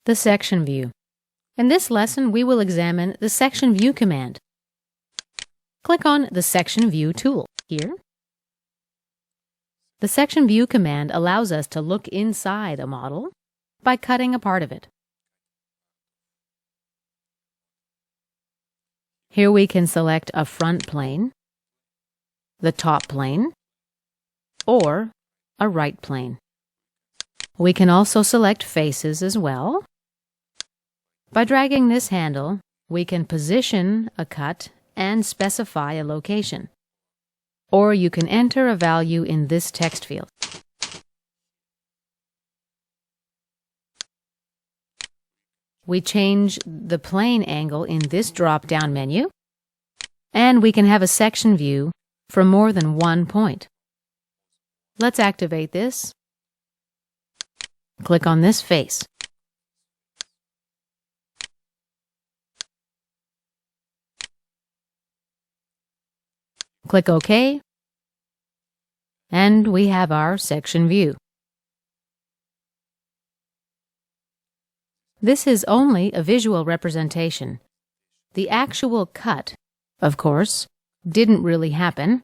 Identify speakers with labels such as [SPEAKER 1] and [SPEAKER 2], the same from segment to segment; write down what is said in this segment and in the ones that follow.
[SPEAKER 1] The section view. In this lesson, we will examine the section view command. Click on the section view tool here. The section view command allows us to look inside a model by cutting a part of it. Here we can select a front plane, the top plane, or a right plane. We can also select faces as well. By dragging this handle, we can position a cut and specify a location. Or you can enter a value in this text field. We change the plane angle in this drop-down menu, and we can have a section view from more than one point. Let's activate this. Click on this face. Click OK, and we have our section view. This is only a visual representation. The actual cut, of course, didn't really happen.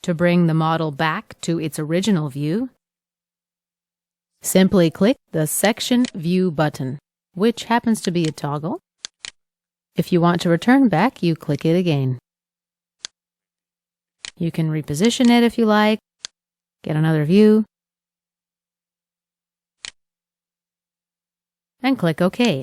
[SPEAKER 1] To bring the model back to its original view, simply click the Section View button, which happens to be a toggle. If you want to return back, you click it again. You can reposition it if you like, get another view, and click OK.